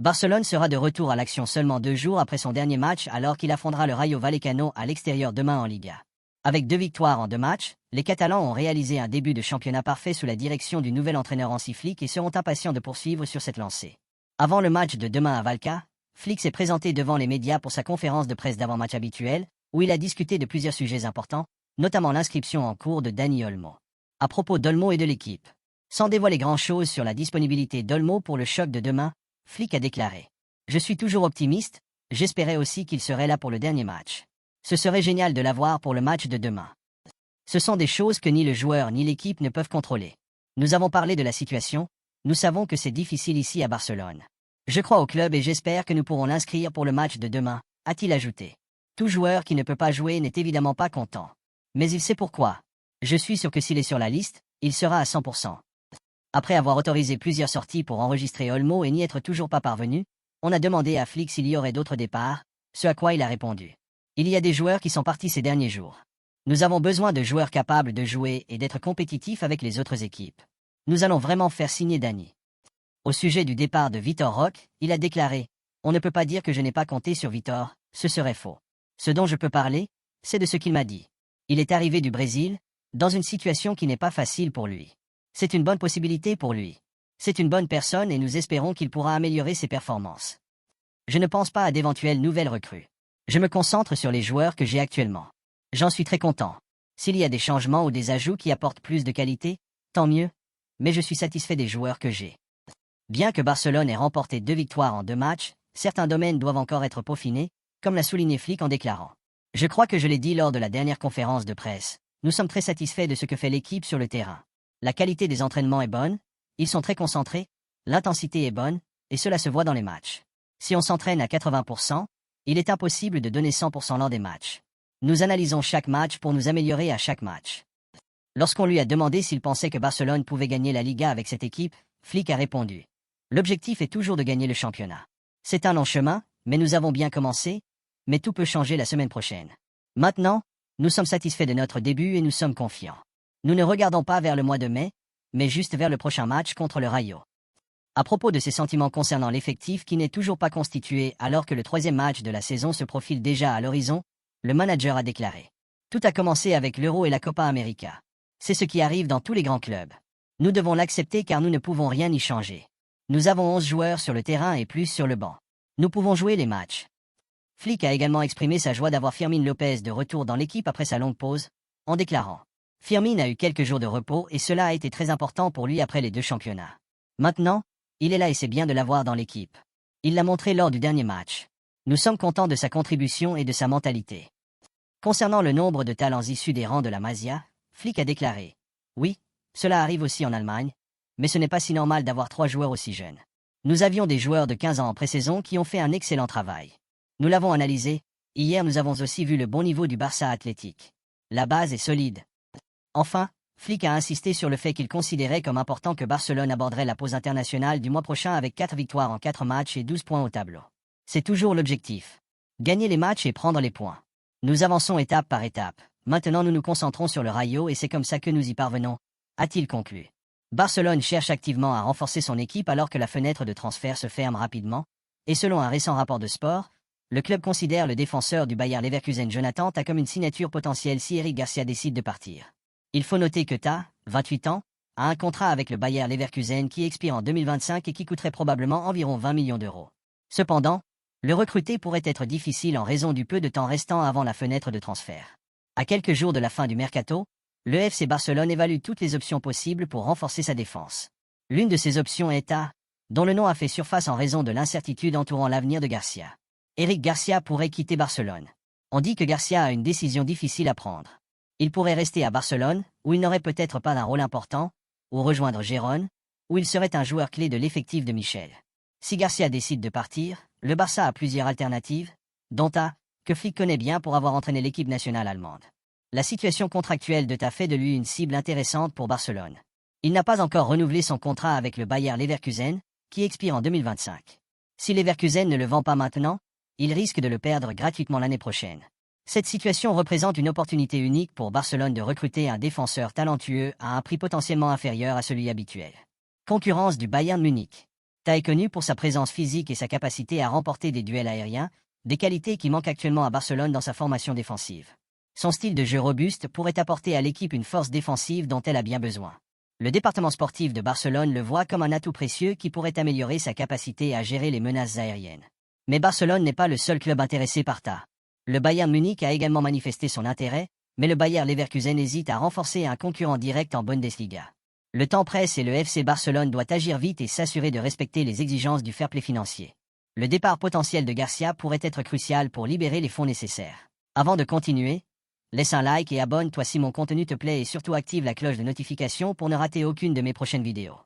Barcelone sera de retour à l'action seulement 2 jours après son dernier match alors qu'il affrontera le Rayo Vallecano à l'extérieur demain en Liga. Avec 2 victoires en 2 matchs, les Catalans ont réalisé un début de championnat parfait sous la direction du nouvel entraîneur Hansi Flick et seront impatients de poursuivre sur cette lancée. Avant le match de demain à Valca, Flick s'est présenté devant les médias pour sa conférence de presse d'avant-match habituelle, où il a discuté de plusieurs sujets importants, notamment l'inscription en cours de Dani Olmo. À propos d'Olmo et de l'équipe. Sans dévoiler grand-chose sur la disponibilité d'Olmo pour le choc de demain, Flick a déclaré « Je suis toujours optimiste, j'espérais aussi qu'il serait là pour le dernier match. Ce serait génial de l'avoir pour le match de demain. » Ce sont des choses que ni le joueur ni l'équipe ne peuvent contrôler. Nous avons parlé de la situation, nous savons que c'est difficile ici à Barcelone. Je crois au club et j'espère que nous pourrons l'inscrire pour le match de demain, a-t-il ajouté. Tout joueur qui ne peut pas jouer n'est évidemment pas content. Mais il sait pourquoi. Je suis sûr que s'il est sur la liste, il sera à 100%. Après avoir autorisé plusieurs sorties pour enregistrer Olmo et n'y être toujours pas parvenu, on a demandé à Flick s'il y aurait d'autres départs, ce à quoi il a répondu. Il y a des joueurs qui sont partis ces derniers jours. Nous avons besoin de joueurs capables de jouer et d'être compétitifs avec les autres équipes. Nous allons vraiment faire signer Dani. Au sujet du départ de Vitor Roque, il a déclaré « On ne peut pas dire que je n'ai pas compté sur Vitor, ce serait faux. Ce dont je peux parler, c'est de ce qu'il m'a dit. Il est arrivé du Brésil, dans une situation qui n'est pas facile pour lui. C'est une bonne possibilité pour lui. C'est une bonne personne et nous espérons qu'il pourra améliorer ses performances. Je ne pense pas à d'éventuelles nouvelles recrues. Je me concentre sur les joueurs que j'ai actuellement. J'en suis très content. S'il y a des changements ou des ajouts qui apportent plus de qualité, tant mieux, mais je suis satisfait des joueurs que j'ai. » Bien que Barcelone ait remporté 2 victoires en 2 matchs, certains domaines doivent encore être peaufinés, comme l'a souligné Flick en déclarant. Je crois que je l'ai dit lors de la dernière conférence de presse, nous sommes très satisfaits de ce que fait l'équipe sur le terrain. La qualité des entraînements est bonne, ils sont très concentrés, l'intensité est bonne, et cela se voit dans les matchs. Si on s'entraîne à 80%, il est impossible de donner 100% lors des matchs. Nous analysons chaque match pour nous améliorer à chaque match. Lorsqu'on lui a demandé s'il pensait que Barcelone pouvait gagner la Liga avec cette équipe, Flick a répondu. L'objectif est toujours de gagner le championnat. C'est un long chemin, mais nous avons bien commencé, mais tout peut changer la semaine prochaine. Maintenant, nous sommes satisfaits de notre début et nous sommes confiants. Nous ne regardons pas vers le mois de mai, mais juste vers le prochain match contre le Rayo. À propos de ses sentiments concernant l'effectif qui n'est toujours pas constitué alors que le 3e match de la saison se profile déjà à l'horizon, le manager a déclaré. Tout a commencé avec l'Euro et la Copa América. C'est ce qui arrive dans tous les grands clubs. Nous devons l'accepter car nous ne pouvons rien y changer. Nous avons 11 joueurs sur le terrain et plus sur le banc. Nous pouvons jouer les matchs. Flick a également exprimé sa joie d'avoir Fermín López de retour dans l'équipe après sa longue pause, en déclarant « Fermín a eu quelques jours de repos et cela a été très important pour lui après les 2 championnats. Maintenant, il est là et c'est bien de l'avoir dans l'équipe. Il l'a montré lors du dernier match. Nous sommes contents de sa contribution et de sa mentalité. » Concernant le nombre de talents issus des rangs de la Masia, Flick a déclaré « Oui, cela arrive aussi en Allemagne, mais ce n'est pas si normal d'avoir 3 joueurs aussi jeunes. Nous avions des joueurs de 15 ans en pré-saison qui ont fait un excellent travail. Nous l'avons analysé, hier nous avons aussi vu le bon niveau du Barça athlétique. La base est solide. » Enfin, Flick a insisté sur le fait qu'il considérait comme important que Barcelone aborderait la pause internationale du mois prochain avec 4 victoires en 4 matchs et 12 points au tableau. C'est toujours l'objectif. Gagner les matchs et prendre les points. Nous avançons étape par étape. Maintenant nous nous concentrons sur le Rayo et c'est comme ça que nous y parvenons, a-t-il conclu. Barcelone cherche activement à renforcer son équipe alors que la fenêtre de transfert se ferme rapidement, et selon un récent rapport de Sport, le club considère le défenseur du Bayer Leverkusen Jonathan Tah comme une signature potentielle si Eric Garcia décide de partir. Il faut noter que Tah, 28 ans, a un contrat avec le Bayer Leverkusen qui expire en 2025 et qui coûterait probablement environ 20 millions d'euros. Cependant, le recruter pourrait être difficile en raison du peu de temps restant avant la fenêtre de transfert. À quelques jours de la fin du mercato, le FC Barcelone évalue toutes les options possibles pour renforcer sa défense. L'une de ces options est Tah, dont le nom a fait surface en raison de l'incertitude entourant l'avenir de Garcia. Eric Garcia pourrait quitter Barcelone. On dit que Garcia a une décision difficile à prendre. Il pourrait rester à Barcelone, où il n'aurait peut-être pas un rôle important, ou rejoindre Gérone, où il serait un joueur clé de l'effectif de Michel. Si Garcia décide de partir, le Barça a plusieurs alternatives, dont Tah, que Flick connaît bien pour avoir entraîné l'équipe nationale allemande. La situation contractuelle de Tah fait de lui une cible intéressante pour Barcelone. Il n'a pas encore renouvelé son contrat avec le Bayer Leverkusen, qui expire en 2025. Si Leverkusen ne le vend pas maintenant, il risque de le perdre gratuitement l'année prochaine. Cette situation représente une opportunité unique pour Barcelone de recruter un défenseur talentueux à un prix potentiellement inférieur à celui habituel. Concurrence du Bayern Munich. Ta est connu pour sa présence physique et sa capacité à remporter des duels aériens, des qualités qui manquent actuellement à Barcelone dans sa formation défensive. Son style de jeu robuste pourrait apporter à l'équipe une force défensive dont elle a bien besoin. Le département sportif de Barcelone le voit comme un atout précieux qui pourrait améliorer sa capacité à gérer les menaces aériennes. Mais Barcelone n'est pas le seul club intéressé par Ta. Le Bayern Munich a également manifesté son intérêt, mais le Bayer Leverkusen hésite à renforcer un concurrent direct en Bundesliga. Le temps presse et le FC Barcelone doit agir vite et s'assurer de respecter les exigences du fair play financier. Le départ potentiel de Garcia pourrait être crucial pour libérer les fonds nécessaires. Avant de continuer, laisse un like et abonne-toi si mon contenu te plaît et surtout active la cloche de notification pour ne rater aucune de mes prochaines vidéos.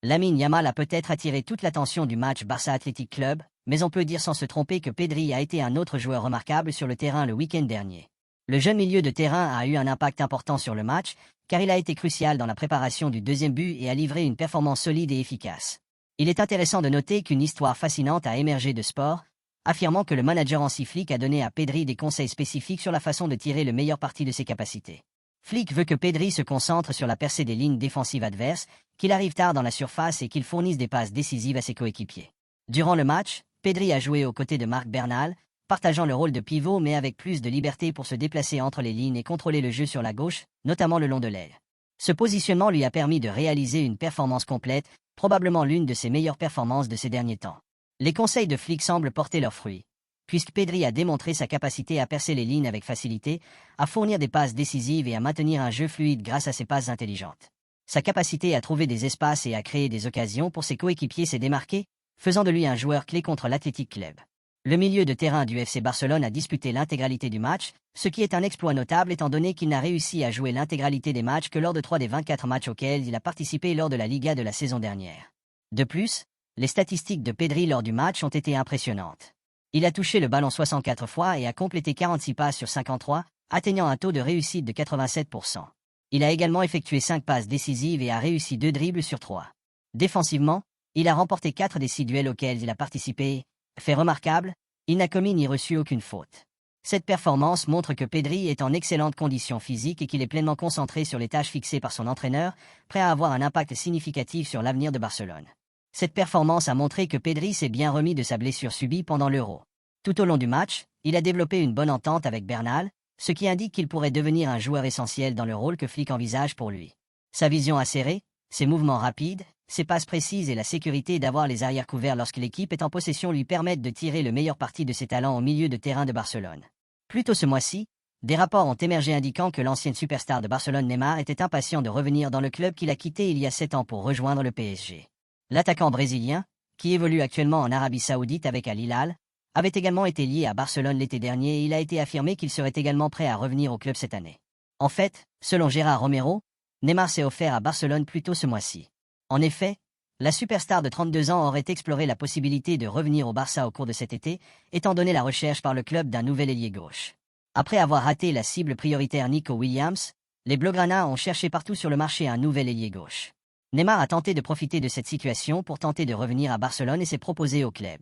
Lamine Yamal a peut-être attiré toute l'attention du match Barça Athletic Club, mais on peut dire sans se tromper que Pedri a été un autre joueur remarquable sur le terrain le week-end dernier. Le jeune milieu de terrain a eu un impact important sur le match, car il a été crucial dans la préparation du deuxième but et a livré une performance solide et efficace. Il est intéressant de noter qu'une histoire fascinante a émergé de sport, affirmant que le manager Hansi Flick a donné à Pedri des conseils spécifiques sur la façon de tirer le meilleur parti de ses capacités. Flick veut que Pedri se concentre sur la percée des lignes défensives adverses, qu'il arrive tard dans la surface et qu'il fournisse des passes décisives à ses coéquipiers. Durant le match, Pedri a joué aux côtés de Marc Bernal, partageant le rôle de pivot mais avec plus de liberté pour se déplacer entre les lignes et contrôler le jeu sur la gauche, notamment le long de l'aile. Ce positionnement lui a permis de réaliser une performance complète, probablement l'une de ses meilleures performances de ces derniers temps. Les conseils de Flick semblent porter leurs fruits, puisque Pedri a démontré sa capacité à percer les lignes avec facilité, à fournir des passes décisives et à maintenir un jeu fluide grâce à ses passes intelligentes. Sa capacité à trouver des espaces et à créer des occasions pour ses coéquipiers s'est démarquée, faisant de lui un joueur clé contre l'Athletic Club. Le milieu de terrain du FC Barcelone a disputé l'intégralité du match, ce qui est un exploit notable étant donné qu'il n'a réussi à jouer l'intégralité des matchs que lors de 3 des 24 matchs auxquels il a participé lors de la Liga de la saison dernière. De plus, les statistiques de Pedri lors du match ont été impressionnantes. Il a touché le ballon 64 fois et a complété 46 passes sur 53, atteignant un taux de réussite de 87%. Il a également effectué 5 passes décisives et a réussi 2 dribbles sur 3. Défensivement, il a remporté 4 des 6 duels auxquels il a participé. Fait remarquable, il n'a commis ni reçu aucune faute. Cette performance montre que Pedri est en excellente condition physique et qu'il est pleinement concentré sur les tâches fixées par son entraîneur, prêt à avoir un impact significatif sur l'avenir de Barcelone. Cette performance a montré que Pedri s'est bien remis de sa blessure subie pendant l'Euro. Tout au long du match, il a développé une bonne entente avec Bernal, ce qui indique qu'il pourrait devenir un joueur essentiel dans le rôle que Flick envisage pour lui. Sa vision acérée, ses mouvements rapides, ses passes précises et la sécurité d'avoir les arrières couverts lorsque l'équipe est en possession lui permettent de tirer le meilleur parti de ses talents au milieu de terrain de Barcelone. Plus tôt ce mois-ci, des rapports ont émergé indiquant que l'ancienne superstar de Barcelone Neymar était impatient de revenir dans le club qu'il a quitté il y a 7 ans pour rejoindre le PSG. L'attaquant brésilien, qui évolue actuellement en Arabie Saoudite avec Al Hilal, avait également été lié à Barcelone l'été dernier et il a été affirmé qu'il serait également prêt à revenir au club cette année. En fait, selon Gérard Romero, Neymar s'est offert à Barcelone plus tôt ce mois-ci. En effet, la superstar de 32 ans aurait exploré la possibilité de revenir au Barça au cours de cet été, étant donné la recherche par le club d'un nouvel ailier gauche. Après avoir raté la cible prioritaire Nico Williams, les Blaugrana ont cherché partout sur le marché un nouvel ailier gauche. Neymar a tenté de profiter de cette situation pour tenter de revenir à Barcelone et s'est proposé au club.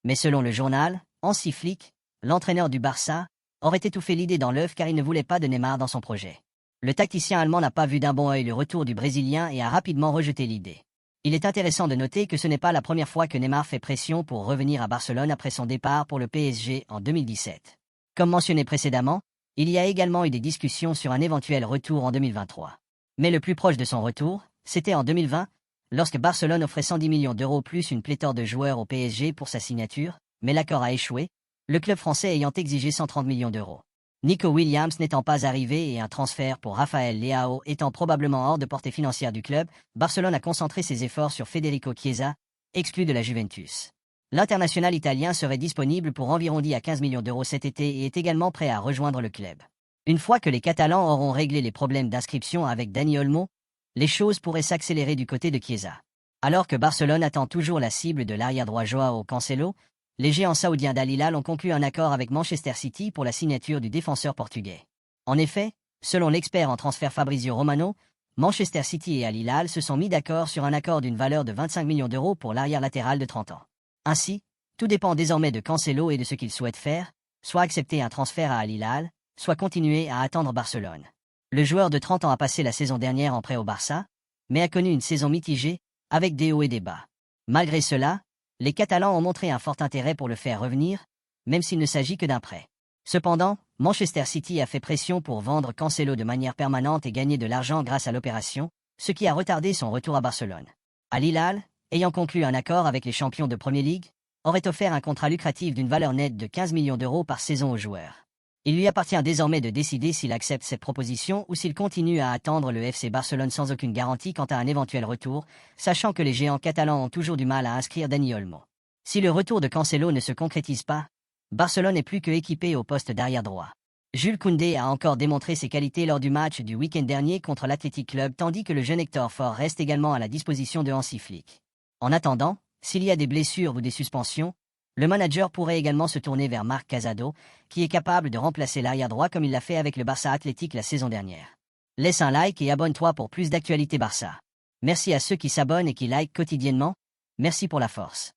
Mais selon le journal, Hansi Flick, l'entraîneur du Barça, aurait étouffé l'idée dans l'œuf car il ne voulait pas de Neymar dans son projet. Le tacticien allemand n'a pas vu d'un bon œil le retour du Brésilien et a rapidement rejeté l'idée. Il est intéressant de noter que ce n'est pas la première fois que Neymar fait pression pour revenir à Barcelone après son départ pour le PSG en 2017. Comme mentionné précédemment, il y a également eu des discussions sur un éventuel retour en 2023. Mais le plus proche de son retour, c'était en 2020, lorsque Barcelone offrait 110 millions d'euros plus une pléthore de joueurs au PSG pour sa signature, mais l'accord a échoué, le club français ayant exigé 130 millions d'euros. Nico Williams n'étant pas arrivé et un transfert pour Rafael Leao étant probablement hors de portée financière du club, Barcelone a concentré ses efforts sur Federico Chiesa, exclu de la Juventus. L'international italien serait disponible pour environ 10 à 15 millions d'euros cet été et est également prêt à rejoindre le club. Une fois que les Catalans auront réglé les problèmes d'inscription avec Dani Olmo, les choses pourraient s'accélérer du côté de Chiesa. Alors que Barcelone attend toujours la cible de l'arrière-droit Joao Cancelo, les géants saoudiens d'Al Hilal ont conclu un accord avec Manchester City pour la signature du défenseur portugais. En effet, selon l'expert en transfert Fabrizio Romano, Manchester City et Al Hilal se sont mis d'accord sur un accord d'une valeur de 25 millions d'euros pour l'arrière latéral de 30 ans. Ainsi, tout dépend désormais de Cancelo et de ce qu'il souhaite faire, soit accepter un transfert à Al Hilal, soit continuer à attendre Barcelone. Le joueur de 30 ans a passé la saison dernière en prêt au Barça, mais a connu une saison mitigée, avec des hauts et des bas. Malgré cela, les Catalans ont montré un fort intérêt pour le faire revenir, même s'il ne s'agit que d'un prêt. Cependant, Manchester City a fait pression pour vendre Cancelo de manière permanente et gagner de l'argent grâce à l'opération, ce qui a retardé son retour à Barcelone. Al Hilal, ayant conclu un accord avec les champions de Premier League, aurait offert un contrat lucratif d'une valeur nette de 15 millions d'euros par saison au joueur. Il lui appartient désormais de décider s'il accepte cette proposition ou s'il continue à attendre le FC Barcelone sans aucune garantie quant à un éventuel retour, sachant que les géants catalans ont toujours du mal à inscrire Dani Olmo. Si le retour de Cancelo ne se concrétise pas, Barcelone est plus que équipé au poste d'arrière droit. Jules Koundé a encore démontré ses qualités lors du match du week-end dernier contre l'Athletic Club tandis que le jeune Hector Ford reste également à la disposition de Hansi Flick. En attendant, s'il y a des blessures ou des suspensions, le manager pourrait également se tourner vers Marc Casado, qui est capable de remplacer l'arrière droit comme il l'a fait avec le Barça Athletic la saison dernière. Laisse un like et abonne-toi pour plus d'actualités Barça. Merci à ceux qui s'abonnent et qui likent quotidiennement. Merci pour la force.